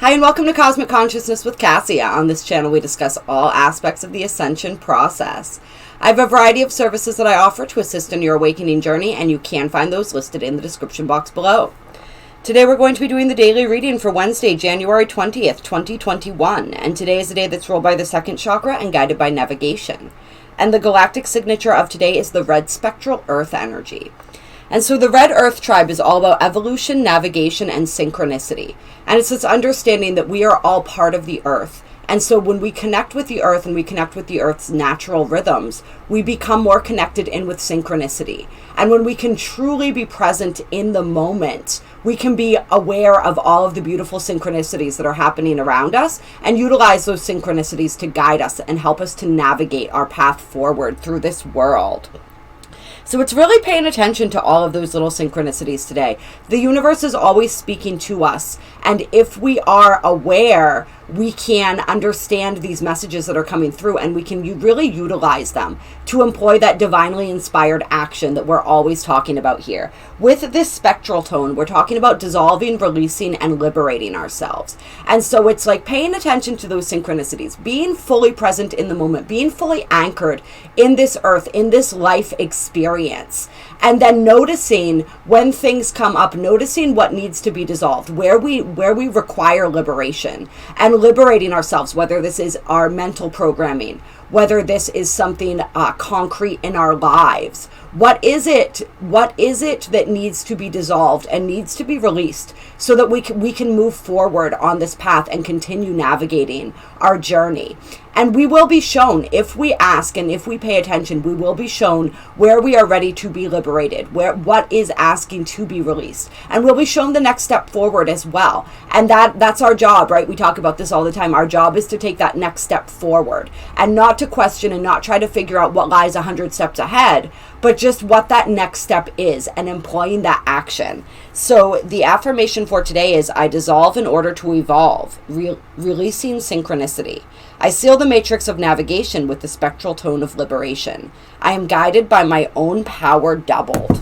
Hi and welcome to Cosmic Consciousness with Cassia. On this channel we discuss all aspects of the Ascension process. I have a variety of services that I offer to assist in your awakening journey, and you can find those listed in the description box below. Today we're going to be doing the daily reading for Wednesday, January 20th, 2021. And today is the day that's ruled by the second chakra and guided by navigation. And the galactic signature of today is the red spectral earth energy. And so the Red Earth Tribe is all about evolution, navigation, and synchronicity. And it's this understanding that we are all part of the earth. And so when we connect with the earth and we connect with the earth's natural rhythms, we become more connected in with synchronicity. And when we can truly be present in the moment, we can be aware of all of the beautiful synchronicities that are happening around us and utilize those synchronicities to guide us and help us to navigate our path forward through this world. So it's really paying attention to all of those little synchronicities today. The universe is always speaking to us. And if we are aware, we can understand these messages that are coming through, and we can really utilize them to employ that divinely inspired action that we're always talking about here. With this spectral tone, we're talking about dissolving, releasing, and liberating ourselves. And so it's like paying attention to those synchronicities, being fully present in the moment, being fully anchored in this earth, in this life experience. And then noticing when things come up, noticing what needs to be dissolved, where we require liberation, and liberating ourselves, whether this is our mental programming, whether this is something concrete in our lives. What is it that needs to be dissolved and needs to be released so that we can move forward on this path and continue navigating our journey? And we will be shown, if we ask and if we pay attention, we will be shown where we are ready to be liberated, what is asking to be released. And we'll be shown the next step forward as well. And that's our job, right? We talk about this all the time. Our job is to take that next step forward and not to question and not try to figure out what lies 100 steps ahead, but just what that next step is and employing that action. So the affirmation for today is, I dissolve in order to evolve, releasing synchronicity. I seal the matrix of navigation with the spectral tone of liberation. I am guided by my own power doubled.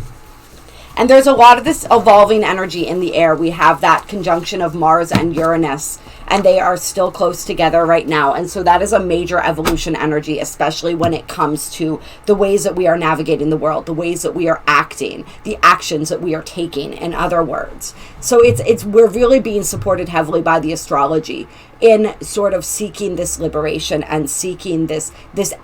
And there's a lot of this evolving energy in the air. We have that conjunction of Mars and Uranus, and they are still close together right now. And so that is a major evolution energy, especially when it comes to the ways that we are navigating the world, the ways that we are acting, the actions that we are taking, in other words. So we're really being supported heavily by the astrology in sort of seeking this liberation and seeking this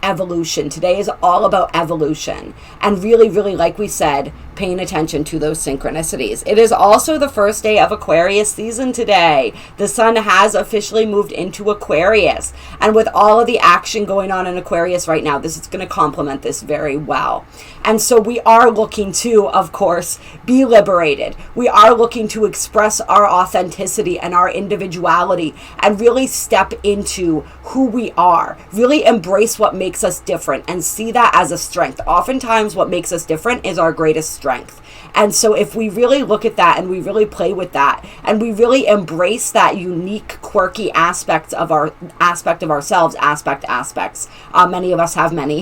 evolution. Today is all about evolution and really, really, like we said, paying attention to those synchronicities. It is also the first day of Aquarius season today. The sun has officially moved into Aquarius. And with all of the action going on in Aquarius right now, this is going to complement this very well. And so we are looking to, of course, be liberated. We are looking to express our authenticity and our individuality and really step into who we are, really embrace what makes us different and see that as a strength. Oftentimes what makes us different is our greatest strength. And so if we really look at that and we really play with that and we really embrace that unique, quirky aspects of ourselves, aspects, many of us have many,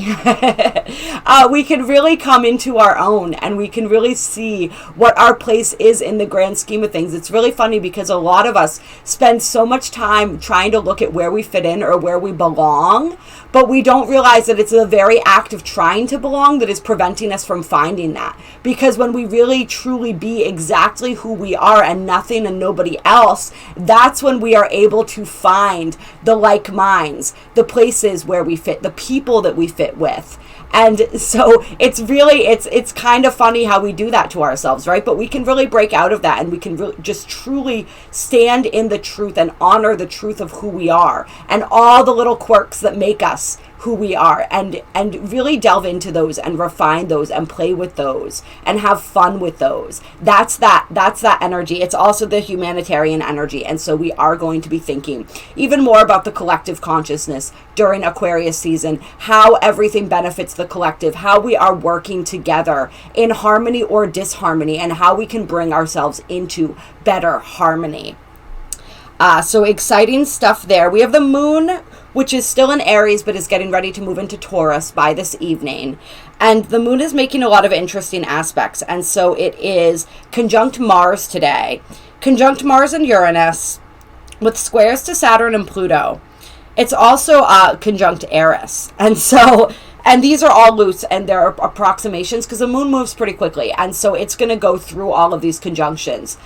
we can really come into our own and we can really see what our place is in the grand scheme of things. It's really funny because a lot of us spend so much time trying to look at where we fit in or where we belong, but we don't realize that it's the very act of trying to belong that is preventing us from finding that. Because when we really truly be exactly who we are and nothing and nobody else, that's when we are able to find the like minds, the places where we fit, the people that we fit with. And so it's kind of funny how we do that to ourselves, right? But we can really break out of that and we can really just truly stand in the truth and honor the truth of who we are and all the little quirks that make us who we are, and really delve into those and refine those and play with those and have fun with those. That's that energy. It's also the humanitarian energy. And so we are going to be thinking even more about the collective consciousness during Aquarius season, how everything benefits the collective, how we are working together in harmony or disharmony, and how we can bring ourselves into better harmony. So exciting stuff there. We have the moon, which is still in Aries, but is getting ready to move into Taurus by this evening. And the moon is making a lot of interesting aspects. And so it is conjunct Mars today. Conjunct Mars and Uranus with squares to Saturn and Pluto, it's also conjunct Eris. And these are all loose and they're approximations because the moon moves pretty quickly. And so it's going to go through all of these conjunctions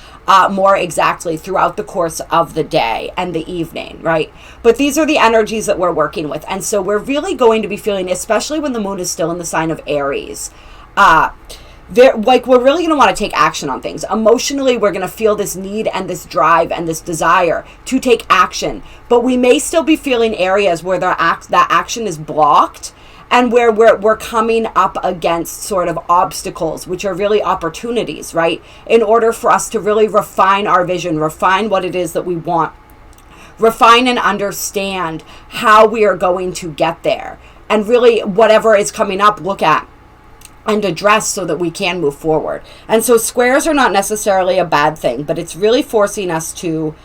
more exactly throughout the course of the day and the evening, right? But these are the energies that we're working with. And so we're really going to be feeling, especially when the moon is still in the sign of Aries, we're really going to want to take action on things. Emotionally, we're going to feel this need and this drive and this desire to take action. But we may still be feeling areas where that action is blocked, and where we're coming up against sort of obstacles, which are really opportunities, right? In order for us to really refine our vision, refine what it is that we want, refine and understand how we are going to get there. And really, whatever is coming up, look at and address so that we can move forward. And so squares are not necessarily a bad thing, but it's really forcing us to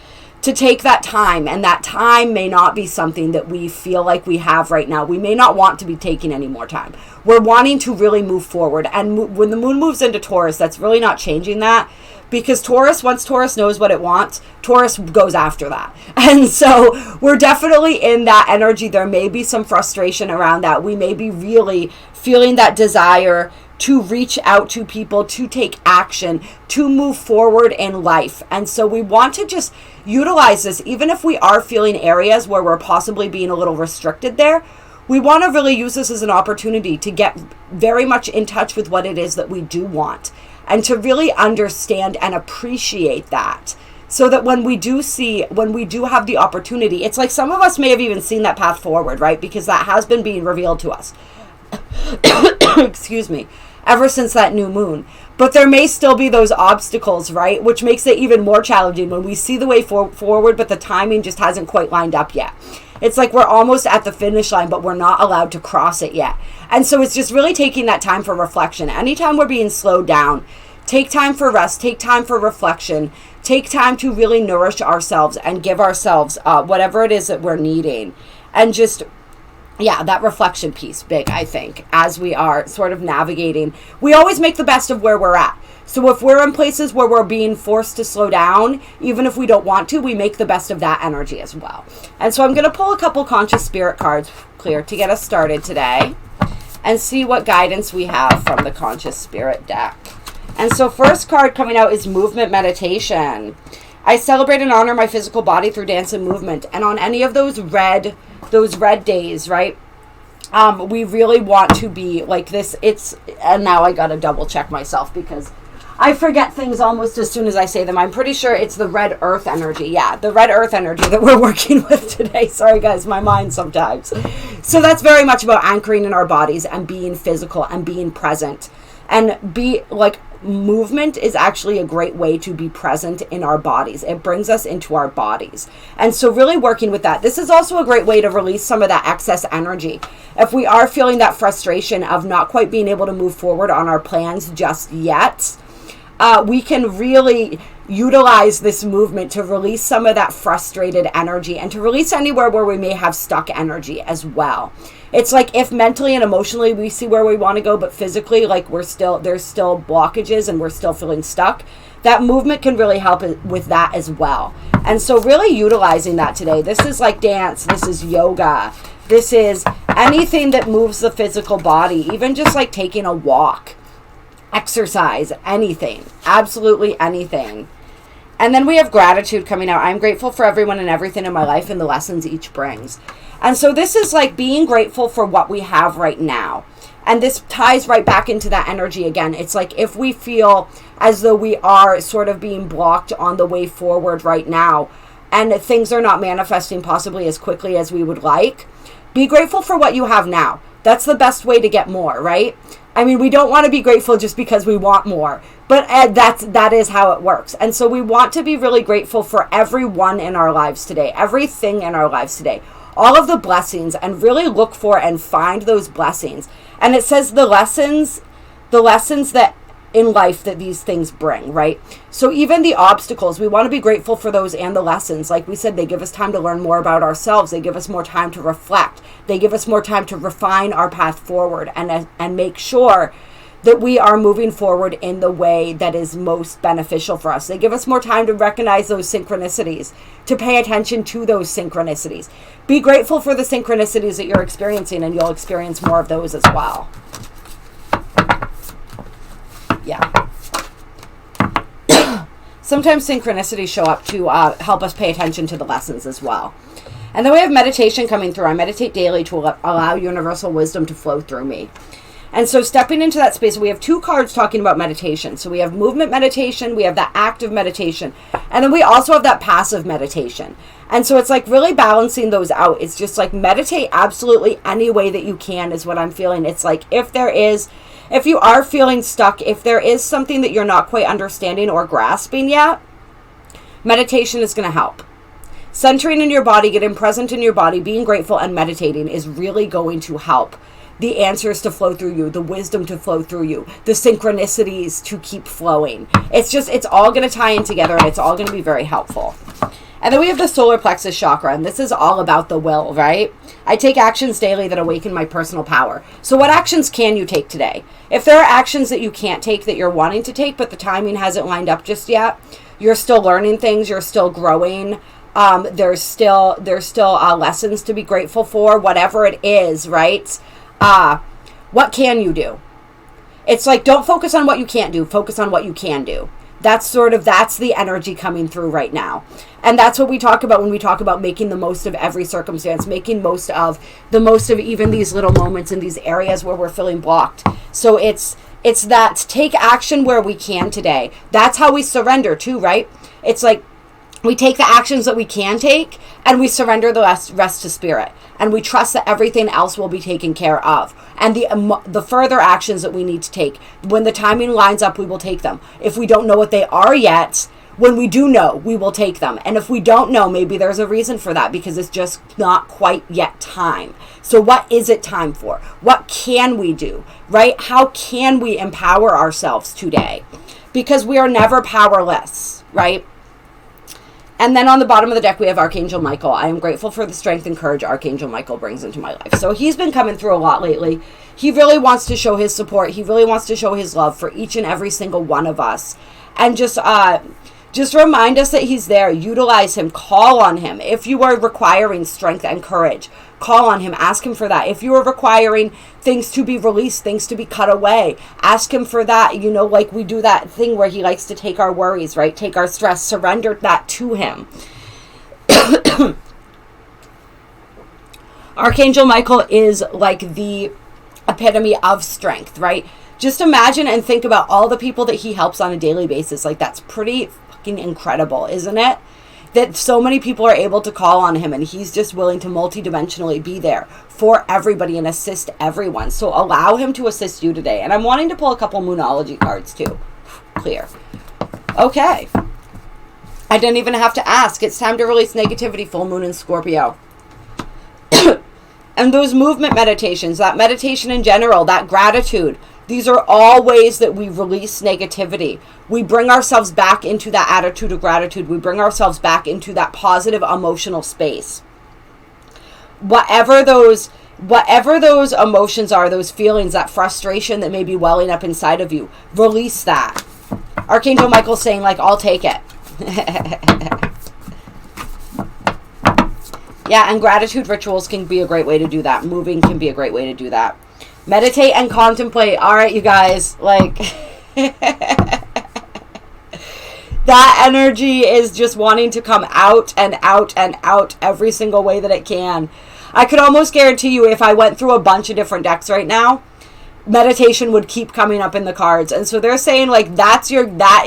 take that time, and that time may not be something that we feel like we have right now. We may not want to be taking any more time. We're wanting to really move forward. And when the moon moves into Taurus, that's really not changing that, because once Taurus knows what it wants, Taurus goes after that. And so we're definitely in that energy. There may be some frustration around that. We may be really feeling that desire to reach out to people, to take action, to move forward in life. And so we want to just utilize this, even if we are feeling areas where we're possibly being a little restricted there. We want to really use this as an opportunity to get very much in touch with what it is that we do want, and to really understand and appreciate that, so that when we do have the opportunity, it's like some of us may have even seen that path forward, right? Because that has been being revealed to us. Excuse me, ever since that new moon. But there may still be those obstacles, right? Which makes it even more challenging when we see the way forward, but the timing just hasn't quite lined up yet. It's like we're almost at the finish line, but we're not allowed to cross it yet. And so it's just really taking that time for reflection. Anytime we're being slowed down, take time for rest, take time for reflection, take time to really nourish ourselves and give ourselves whatever it is that we're needing. And just, yeah, that reflection piece, big, I think, as we are sort of navigating. We always make the best of where we're at. So if we're in places where we're being forced to slow down, even if we don't want to, we make the best of that energy as well. And so I'm going to pull a couple conscious spirit cards, clear, to get us started today, and see what guidance we have from the conscious spirit deck. And so first card coming out is movement meditation. I celebrate and honor my physical body through dance and movement. And on any of those red days, right? We really want to be like this. And now I got to double check myself because I forget things almost as soon as I say them. I'm pretty sure it's the red earth energy. Yeah, the red earth energy that we're working with today. Sorry guys, my mind sometimes. So that's very much about anchoring in our bodies and being physical and being present. And movement is actually a great way to be present in our bodies. It brings us into our bodies. And so really working with that. This is also a great way to release some of that excess energy. If we are feeling that frustration of not quite being able to move forward on our plans just yet, we can really utilize this movement to release some of that frustrated energy and to release anywhere where we may have stuck energy as well. It's like if mentally and emotionally we see where we want to go, but physically, like there's still blockages and we're still feeling stuck, that movement can really help with that as well. And so really utilizing that today. This is like dance, this is yoga, this is anything that moves the physical body, even just like taking a walk, exercise, anything, absolutely anything. And then we have gratitude coming out. I'm grateful for everyone and everything in my life and the lessons each brings. And so this is like being grateful for what we have right now. And this ties right back into that energy again. It's like if we feel as though we are sort of being blocked on the way forward right now and things are not manifesting possibly as quickly as we would like, be grateful for what you have now. That's the best way to get more, right? I mean, we don't want to be grateful just because we want more, but that is how it works. And so we want to be really grateful for everyone in our lives today, everything in our lives today, all of the blessings, and really look for and find those blessings. And it says the lessons that in life that these things bring, right? So even the obstacles, we want to be grateful for those and the lessons. Like we said, they give us time to learn more about ourselves. They give us more time to reflect. They give us more time to refine our path forward and make sure that we are moving forward in the way that is most beneficial for us. They give us more time to recognize those synchronicities, to pay attention to those synchronicities. Be grateful for the synchronicities that you're experiencing, and you'll experience more of those as well. Yeah. Sometimes synchronicities show up to help us pay attention to the lessons as well. And then we have meditation coming through. I meditate daily to allow universal wisdom to flow through me. And so stepping into that space, we have 2 cards talking about meditation. So we have movement meditation, we have that active meditation, and then we also have that passive meditation. And so it's like really balancing those out. It's just like meditate absolutely any way that you can is what I'm feeling. It's like if you are feeling stuck, if there is something that you're not quite understanding or grasping yet, meditation is going to help. Centering in your body, getting present in your body, being grateful and meditating is really going to help the answers to flow through you, the wisdom to flow through you, the synchronicities to keep flowing. It's all going to tie in together, and it's all going to be very helpful. And then we have the solar plexus chakra, and this is all about the will, right? I take actions daily that awaken my personal power. So what actions can you take today? If there are actions that you can't take that you're wanting to take, but the timing hasn't lined up just yet, you're still learning things, you're still growing, there's still lessons to be grateful for, whatever it is, right? What can you do? It's like, don't focus on what you can't do, focus on what you can do. That's the energy coming through right now. And that's what we talk about when we talk about making the most of every circumstance, making the most of even these little moments in these areas where we're feeling blocked. So it's that take action where we can today. That's how we surrender too, right? It's like we take the actions that we can take and we surrender the rest to spirit. And we trust that everything else will be taken care of. And the further actions that we need to take, when the timing lines up, we will take them. If we don't know what they are yet, when we do know, we will take them. And if we don't know, maybe there's a reason for that, because it's just not quite yet time. So what is it time for? What can we do, right? How can we empower ourselves today? Because we are never powerless, right? And then on the bottom of the deck, we have Archangel Michael. I am grateful for the strength and courage Archangel Michael brings into my life. So he's been coming through a lot lately. He really wants to show his support. He really wants to show his love for each and every single one of us. And just remind us that he's there. Utilize him. Call on him. If you are requiring strength and courage, call on him. Ask him for that. If you are requiring things to be released, things to be cut away, ask him for that. You know, like we do that thing where he likes to take our worries, right? Take our stress, surrender that to him. Archangel Michael is like the epitome of strength, right? Just imagine and think about all the people that he helps on a daily basis. Like, that's pretty fucking incredible, isn't it? That so many people are able to call on him, and he's just willing to multidimensionally be there for everybody and assist everyone. So allow him to assist you today. And I'm wanting to pull a couple Moonology cards too. Clear. Okay. I didn't even have to ask. It's time to release negativity, full moon in Scorpio. And those movement meditations, that meditation in general, that gratitude, these are all ways that we release negativity. We bring ourselves back into that attitude of gratitude. We bring ourselves back into that positive emotional space. Whatever those emotions are, those feelings, that frustration that may be welling up inside of you, release that. Archangel Michael's saying, like, I'll take it. Yeah, and gratitude rituals can be a great way to do that. Moving can be a great way to do that. Meditate and contemplate. All right, you guys, like, that energy is just wanting to come out and out and out every single way that it can. I could almost guarantee you, if I went through a bunch of different decks right now, meditation would keep coming up in the cards. And so they're saying, like, that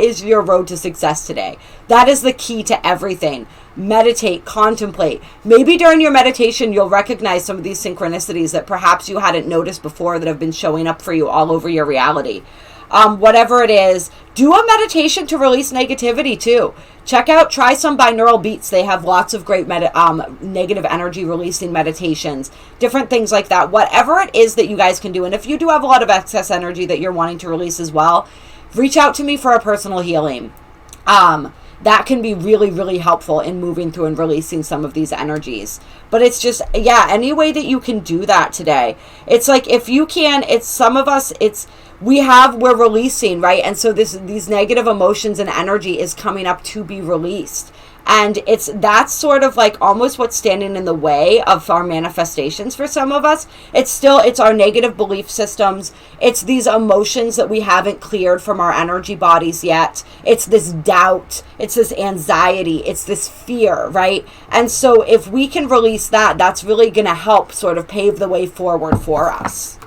is your road to success today. That is the key to everything. Meditate, contemplate. Maybe during your meditation, you'll recognize some of these synchronicities that perhaps you hadn't noticed before that have been showing up for you all over your reality. Whatever it is, do a meditation to release negativity too. Try some binaural beats. They have lots of great negative energy releasing meditations, different things like that. Whatever it is that you guys can do. And if you do have a lot of excess energy that you're wanting to release as well, reach out to me for a personal healing. That can be really, really helpful in moving through and releasing some of these energies. But it's just, yeah, any way that you can do that today. It's like, if you can, it's some of us, we're releasing, right? And so these negative emotions and energy is coming up to be released. And that's sort of like almost what's standing in the way of our manifestations for some of us. It's our negative belief systems. It's these emotions that we haven't cleared from our energy bodies yet. It's this doubt. It's this anxiety. It's this fear, right? And so if we can release that, that's really going to help sort of pave the way forward for us.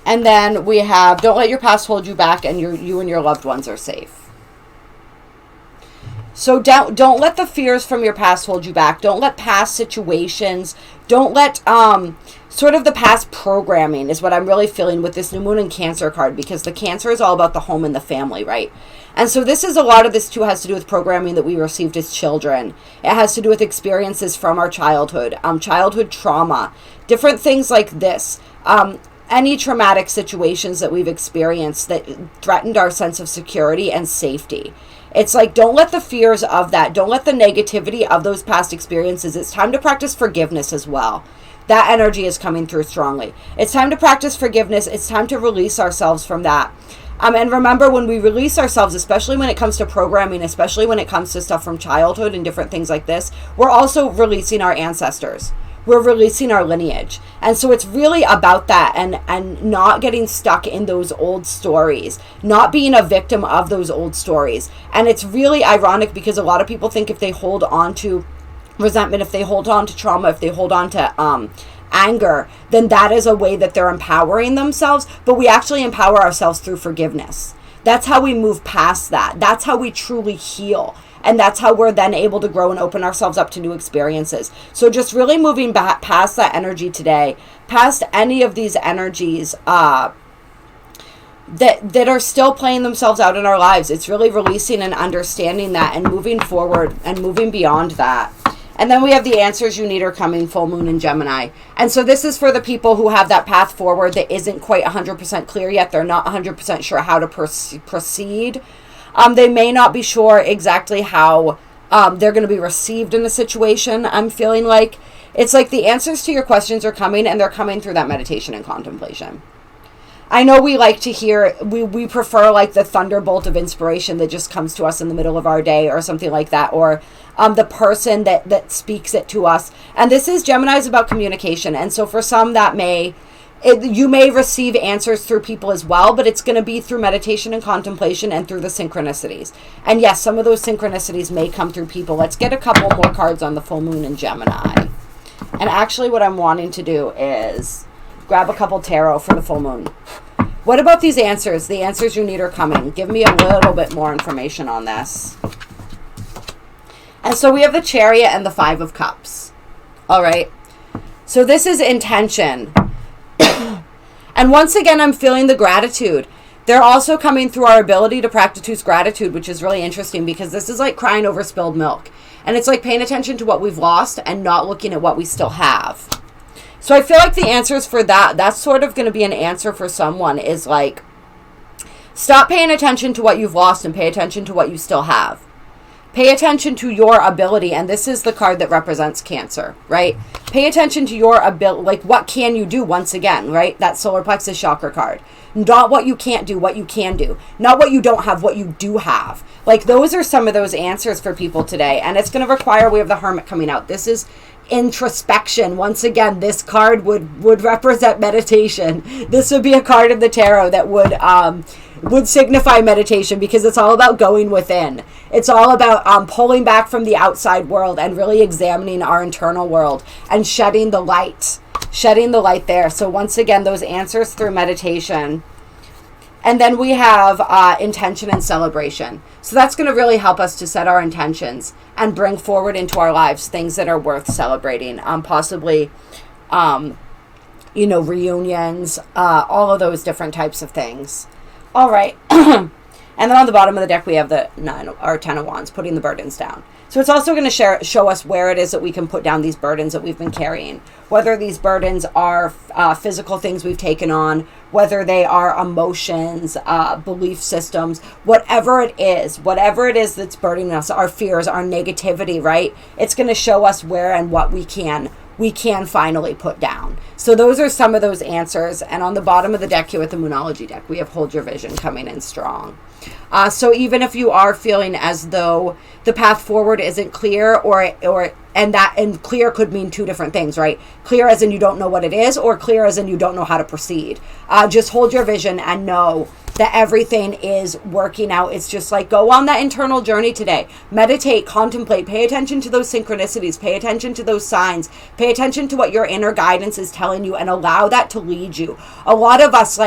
And then we have, don't let your past hold you back, and you and your loved ones are safe. So don't let the fears from your past hold you back. Don't let past situations, don't let sort of the past programming is what I'm really feeling with this new moon and Cancer card, because the Cancer is all about the home and the family, right? And so a lot of this too has to do with programming that we received as children. It has to do with experiences from our childhood, childhood trauma, different things like this. Any traumatic situations that we've experienced that threatened our sense of security and safety. It's like, don't let the fears of that, don't let the negativity of those past experiences. It's time to practice forgiveness as well. That energy is coming through strongly. It's time to practice forgiveness. It's time to release ourselves from that. And remember, when we release ourselves, especially when it comes to programming, especially when it comes to stuff from childhood and different things like this, we're also releasing our ancestors. We're releasing our lineage. And so it's really about that, and not getting stuck in those old stories, not being a victim of those old stories. And it's really ironic because a lot of people think if they hold on to resentment, if they hold on to trauma, if they hold on to anger, then that is a way that they're empowering themselves. But we actually empower ourselves through forgiveness. That's how we move past that. That's how we truly heal. And that's how we're then able to grow and open ourselves up to new experiences. So just really moving back past that energy today, past any of these energies that are still playing themselves out in our lives. It's really releasing and understanding that and moving forward and moving beyond that. And then we have the answers you need are coming, full moon in Gemini. And so this is for the people who have that path forward that isn't quite 100% clear yet. They're not 100% sure how to proceed. They may not be sure exactly how they're going to be received in a situation. I'm feeling like it's like the answers to your questions are coming, and they're coming through that meditation and contemplation. I know we like to hear, we prefer like the thunderbolt of inspiration that just comes to us in the middle of our day or something like that, or the person that speaks it to us. And this is, Gemini is about communication. And so for some that you may receive answers through people as well, but it's going to be through meditation and contemplation and through the synchronicities. And yes, some of those synchronicities may come through people. Let's get a couple more cards on the full moon in Gemini. And actually what I'm wanting to do is grab a couple tarot for the full moon. What about these answers? The answers you need are coming. Give me a little bit more information on this. And so we have the Chariot and the Five of Cups. All right. So this is intention. And once again, I'm feeling the gratitude. They're also coming through our ability to practice gratitude, which is really interesting because this is like crying over spilled milk. And it's like paying attention to what we've lost and not looking at what we still have. So I feel like the answers for that's sort of going to be an answer for someone is like, stop paying attention to what you've lost and pay attention to what you still have. Pay attention to your ability, and this is the card that represents Cancer, right? Pay attention to your ability, like what can you do once again, right? That solar plexus chakra card. Not what you can't do, what you can do. Not what you don't have, what you do have. Like those are some of those answers for people today, and it's going to require, we have the Hermit coming out. This is introspection. Once again, this card would represent meditation. This would be a card of the tarot that would signify meditation because it's all about going within. It's all about pulling back from the outside world and really examining our internal world and shedding the light there. So once again, those answers through meditation. And then we have intention and celebration. So that's going to really help us to set our intentions and bring forward into our lives things that are worth celebrating. Possibly, reunions, all of those different types of things. All right. And then on the bottom of the deck, we have the 10 of Wands, putting the burdens down. So it's also going to show us where it is that we can put down these burdens that we've been carrying. Whether these burdens are physical things we've taken on, whether they are emotions, belief systems, whatever it is that's burdening us, our fears, our negativity, right? It's going to show us where and what we can we can finally put down. So those are some of those answers. And on the bottom of the deck here with the Moonology deck, we have Hold Your Vision coming in strong. So even if you are feeling as though the path forward isn't clear, and clear could mean two different things, right? Clear as in you don't know what it is, or clear as in you don't know how to proceed. Just hold your vision and know that everything is working out. It's just like, go on that internal journey today. Meditate, contemplate, pay attention to those synchronicities, pay attention to those signs, pay attention to what your inner guidance is telling you, and allow that to lead you. A lot of us,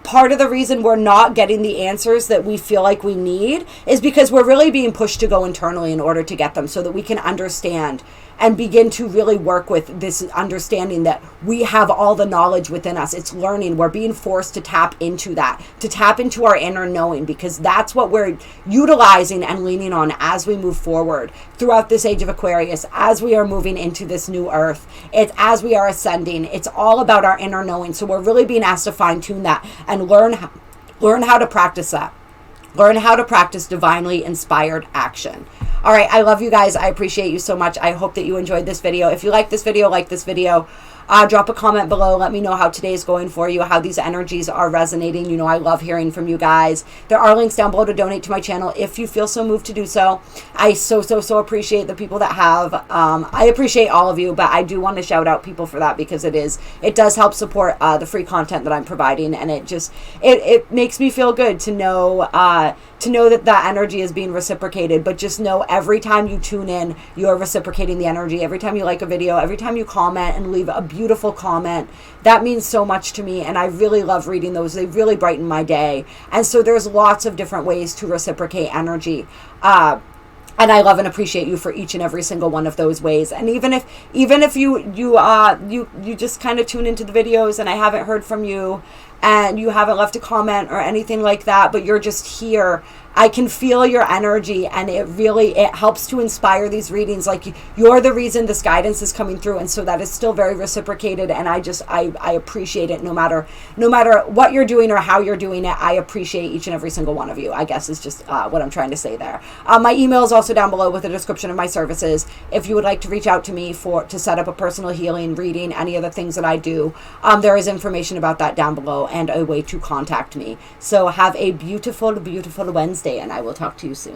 part of the reason we're not getting the answers that we feel like we need is because we're really being pushed to go internally in order to get them, so that we can understand and begin to really work with this understanding that we have all the knowledge within us. It's learning. We're being forced to tap into that, to tap into our inner knowing, because that's what we're utilizing and leaning on as we move forward throughout this age of Aquarius, as we are moving into this new earth. It's as we are ascending. It's all about our inner knowing. So we're really being asked to fine tune that and learn how to practice that. Learn how to practice divinely inspired action. All right, I love you guys. I appreciate you so much. I hope that you enjoyed this video. If you like this video, drop a comment below. Let me know how today's going for you, how these energies are resonating. You know, I love hearing from you guys. There are links down below to donate to my channel if you feel so moved to do so. I so appreciate the people that have. I appreciate all of you, but I do want to shout out people for that, because it does help support the free content that I'm providing, and it makes me feel good to know that energy is being reciprocated. But just know, every time you tune in, you're reciprocating the energy. Every time you like a video, every time you comment and leave a beautiful comment, that means so much to me, and I really love reading those. They really brighten my day. And so there's lots of different ways to reciprocate energy. And I love and appreciate you for each and every single one of those ways. And even if you just kind of tune into the videos and I haven't heard from you, and you haven't left a comment or anything like that, but you're just here, I can feel your energy, and it helps to inspire these readings. Like, you're the reason this guidance is coming through, and so that is still very reciprocated, and I appreciate it no matter what you're doing or how you're doing it. I appreciate each and every single one of you, I guess is just what I'm trying to say there. My email is also down below with a description of my services. If you would like to reach out to me to set up a personal healing reading, any of the things that I do, there is information about that down below and a way to contact me. So have a beautiful, beautiful Wednesday, and I will talk to you soon.